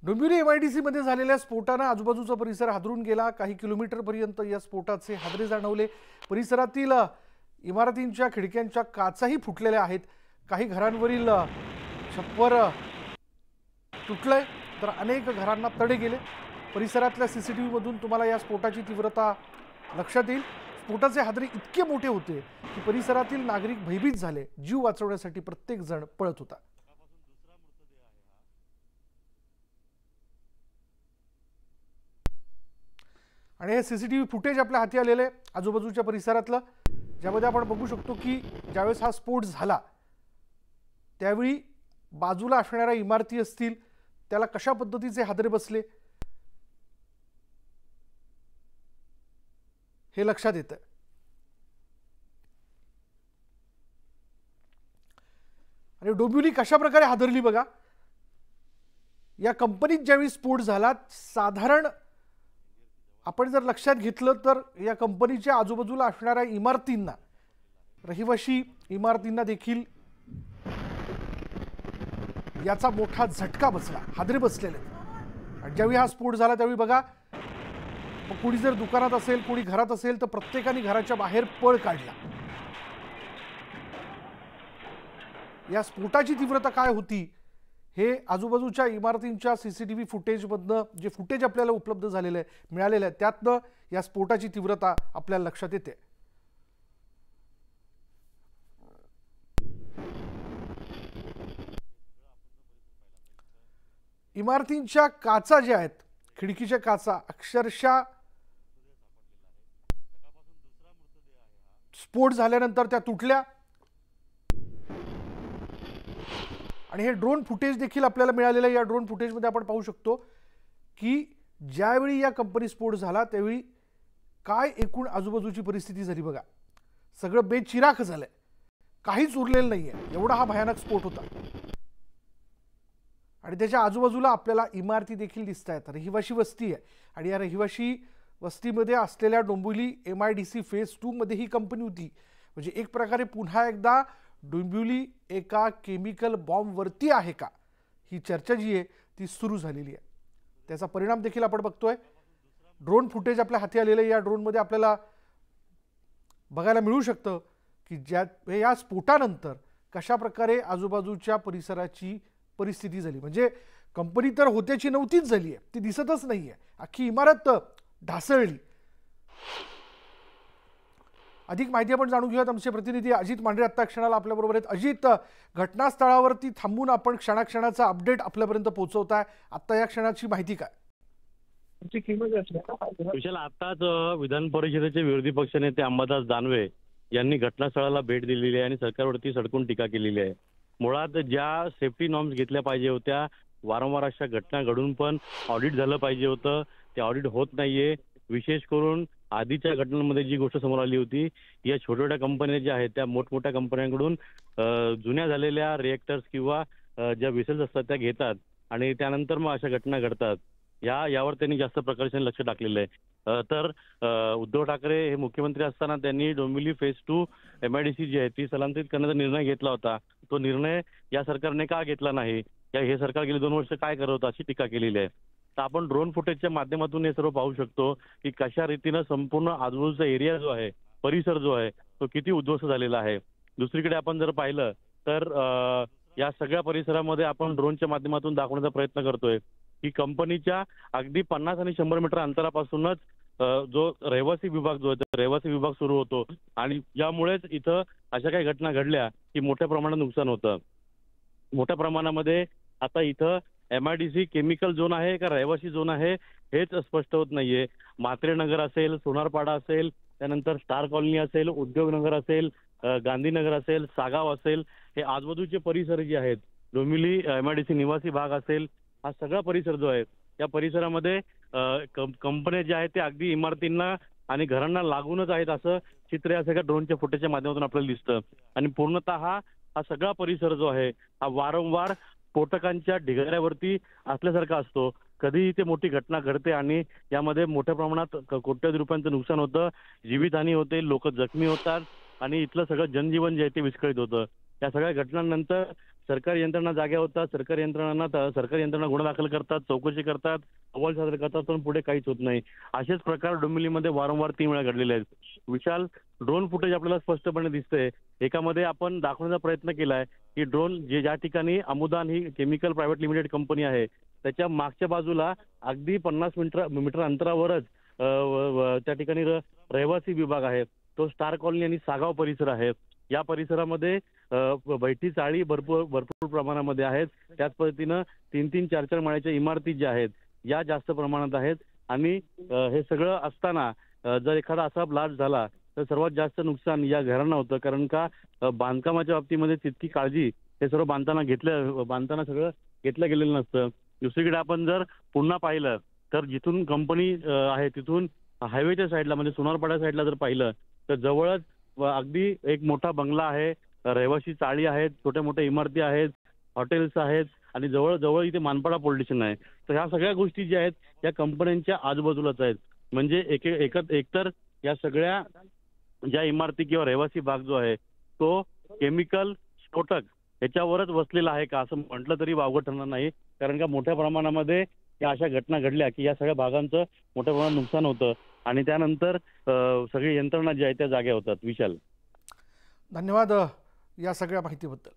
Dombivli MIDC मध्ये झालेल्या स्फोटाने आजूबाजूचा परिसर हादरून गेला। काही किलोमीटरपर्यंत या स्फोटाचे हादरे जाणवले। परिसरातील इमारतींच्या खिडक्यांच्या काचाही फुटलेल्या आहेत। काही घरांवरील छप्पर तुटले तर अनेक घरांना तडे गेले। परिसरातल्या CCTV मधून तुम्हाला या स्फोटाची तीव्रता लक्षात येईल। स्फोटाचे हादरे इतके मोठे होते की परिसरातील नागरिक भयभीत झाले। जीव वाचवण्यासाठी प्रत्येक जण पळत होता। आणि हे CCTV फुटेज आपल्या हाती आलेले आजूबाजूच्या परिसरातलं, ज्यामध्ये आपण बघू शकतो की ज्यावेळेस हा स्फोट झाला त्यावेळी बाजूला असणाऱ्या इमारती असतील त्याला कशा पद्धतीचे हादरे बसले हे लक्षात येतं। आणि डोंबिवली कशा प्रकारे हादरली बघा। या कंपनीत ज्यावेळी स्फोट झाला साधारण आपण जर लक्षात घेतलं तर या कंपनीच्या आजूबाजूला असणाऱ्या इमारतींना, रहिवाशी इमारतींना देखील याचा मोठा झटका बसला, हादरे बसलेले। आणि ज्यावेळी हा स्फोट झाला त्यावेळी बघा कोणी जर दुकानात असेल कोणी घरात असेल तर प्रत्येकाने घराच्या बाहेर पळ काढला। या स्फोटाची तीव्रता काय होती हे आजूबाजूच्या इमारतींच्या CCTV फुटेजमधनं जे फुटेज आपल्याला उपलब्ध झालेलं आहे, मिळालेलं आहे, त्यातनं या स्फोटाची तीव्रता आपल्याला लक्षात येते। इमारतींच्या काचा ज्या आहेत, खिडकीच्या काचा अक्षरशः स्फोट झाल्यानंतर त्या तुटल्या। आणि हे ड्रोन फुटेज देखील आपल्याला मिळालेलं आहे। या ड्रोन फुटेजमध्ये आपण पाहू शकतो की ज्यावेळी या कंपनी स्फोट झाला त्यावेळी काय एकूण आजूबाजूची परिस्थिती झाली बघा। सगळं बेचिराख झालंय, काहीच उरलेलं नाहीये, एवढा हा भयानक स्फोट होता। आणि त्याच्या आजूबाजूला आपल्याला इमारती देखील दिसत आहेत, रहिवाशी वस्ती आहे। आणि या रहिवाशी वस्तीमध्ये असलेल्या डोंबिवली MIDC फेज 2 मध्ये ही कंपनी होती। म्हणजे एक प्रकारे पुन्हा एकदा डोंबिवली एका केमिकल बॉम्बवरती आहे का ही चर्चा जी आहे ती सुरू झालेली आहे। त्याचा परिणाम देखील आपण बघतोय। ड्रोन फुटेज आपल्या हाती आलेलं आहे। या ड्रोनमध्ये आपल्याला बघायला मिळू शकतं की या स्फोटानंतर कशा प्रकारे आजूबाजूच्या परिसराची परिस्थिती झाली। म्हणजे कंपनी तर होत्याची नव्हतीच झाली आहे, ती दिसतच नाहीये, अख्खी इमारत ढासळली। अधिक माहिती आपण जाणून घेऊयात। आमचे प्रतिनिधी अजित मांढरे आता क्षणाला आपल्या बरोबर आहेत। अजित, घटनास्थळावरती थांबून आपण क्षणाक्षणाचा अपडेट आपल्यापर्यंत पोहोचवताय, आता या क्षणाची माहिती काय? विशाल, आताच विधान परिषदेचे विरोधी पक्षनेते अंबादास दानवे यांनी घटनास्थळाला भेट दिलेली आहे आणि सरकारवरती सडकून टीका केलेली आहे। मुळात ज्या सेफ्टी नॉर्म्स घेतल्या पाहिजे होत्या, वारंवार अशा घटना घडून पण ऑडिट झालं पाहिजे होतं, ते ऑडिट होत नाहीये। विशेष करून आधीच्या घटनांमध्ये जी गोष्ट समोर आली होती, या छोट्या छोट्या कंपन्या ज्या आहेत त्या मोठमोठ्या कंपन्यांकडून जुन्या झालेल्या रिएक्टर्स किंवा ज्या व्हेसल्स असतात त्या घेतात आणि त्यानंतर मग अशा घटना घडतात। यावर त्यांनी जास्त प्रकर्षाने लक्ष टाकलेलं आहे। तर उद्धव ठाकरे हे मुख्यमंत्री असताना त्यांनी डोंबिवली फेज 2 MIDC जी आहे ती स्थलांतरित करण्याचा निर्णय घेतला होता। तो निर्णय या सरकारने का घेतला नाही, हे सरकार गेली 2 वर्ष काय करत होतं अशी टीका केलेली आहे। तर आपण ड्रोन फुटेजच्या माध्यमातून हे सर्व पाहू शकतो की कशा रीतीनं संपूर्ण आजूबाजूचा एरिया जो आहे, परिसर जो आहे तो किती उद्ध्वस्त झालेला आहे। दुसरीकडे आपण जर पाहिलं तर या सगळ्या परिसरामध्ये आपण ड्रोनच्या माध्यमातून दाखवण्याचा प्रयत्न करतोय की कंपनीच्या अगदी 50 आणि 100 मीटर अंतरापासूनच जो रहिवासी विभाग जो आहे रहिवासी विभाग सुरू होतो आणि यामुळेच इथं अशा काही घटना घडल्या की मोठ्या प्रमाणात नुकसान होतं। मोठ्या प्रमाणामध्ये आता इथं MIDC केमिकल झोन आहे का रहिवासी झोन आहे हेच स्पष्ट होत नाहीये। म्हात्रे नगर असेल, सोनारपाडा असेल, त्यानंतर स्टार कॉलनी असेल, उद्योगनगर असेल, गांधीनगर असेल, सागाव असेल, हे आजूबाजूचे परिसर जे आहेत, डोंबिवली MIDC निवासी भाग असेल, हा सगळा परिसर जो आहे या परिसरामध्ये कंपन्या ज्या आहेत ते अगदी इमारतींना आणि घरांना लागूनच आहेत असं चित्र या सगळ्या ड्रोनच्या फुटेजच्या माध्यमातून आपल्याला दिसतं। आणि पूर्णतः हा सगळा परिसर जो आहे हा वारंवार स्फोटकांच्या ढिगाऱ्यावरती असल्यासारखा असतो। कधी इथे मोठी घटना घडते आणि यामध्ये मोठ्या प्रमाणात कोट्यवधी रुपयांचं नुकसान होतं, जीवितहानी होते, लोक जखमी होतात आणि इथलं सगळं जनजीवन जे आहे ते विस्कळीत होतं। या सगळ्या घटनांनंतर सरकारी यंत्रणा जाग्या होतात, सरकारी यंत्रणा गुन्हा दाखल करतात, चौकशी करतात, अहवाल सादर करतात, पण पुढे काहीच होत नाही. असेच प्रकार डोंबिवलीमध्ये वारंवार 3 वेळा घडलेले आहेत. विशाल, ड्रोन फुटेज आपल्याला स्पष्टपणे दिसतंय. एकामध्ये आपण दाखवण्याचा प्रयत्न केलाय की ड्रोन ज्या ठिकाणी अमुदान ही केमिकल प्रायव्हेट लिमिटेड कंपनी आहे, त्याच्या मागच्या बाजूला अगदी 50 मीटर अंतरावरच त्या ठिकाणी रहिवासी विभाग आहे. तो स्टार कॉलनी आणि सागाव परिसर आहे. या परिसरामध्ये बैठी चाळी भरपूर भरपूर प्रमाणामध्ये आहेत. त्याच पद्धतीनं 3-3, 4-4 माळ्याच्या इमारती ज्या आहेत या जास्त प्रमाणात आहेत. आणि हे सगळं असताना जर एखादा असा ब्लास्ट झाला तर सर्वात जास्त नुकसान या घरांना होतं. कारण का बांधकामाच्या बाबतीमध्ये तितकी काळजी हे सर्व बांधताना सगळं घेतलं गेलेलं नसतं. दुसरीकडे आपण जर पुन्हा पाहिलं तर जिथून कंपनी आहे तिथून हायवेच्या साईडला म्हणजे सोनारपाडा साईडला जर पाहिलं तर जवळच अगदी एक मोठा बंगला आहे, रहिवासी चाळी आहेत, छोट्या मोठ्या इमारती आहेत, हॉटेल्स आहेत आणि जवळ इथे मानपाडा पोलीस स्टेशन आहे. तर ह्या सगळ्या गोष्टी ज्या आहेत या कंपन्यांच्या आजूबाजूलाच आहेत. म्हणजे एकतर या सगळ्या ज्या इमारती किंवा रहिवासी भाग जो आहे तो केमिकल स्फोटक ह्याच्यावरच वसलेला आहे का असं म्हटलं तरी वावगं ठरणार नाही. कारण का मोठ्या प्रमाणामध्ये या अशा घटना घडल्या की या सगळ्या भागांचं मोठ्या प्रमाणात नुकसान होतं आणि त्यानंतर सगळी यंत्रणा जी आहे त्या जाग्या होतात. विशाल, धन्यवाद या सगळ्या माहितीबद्दल.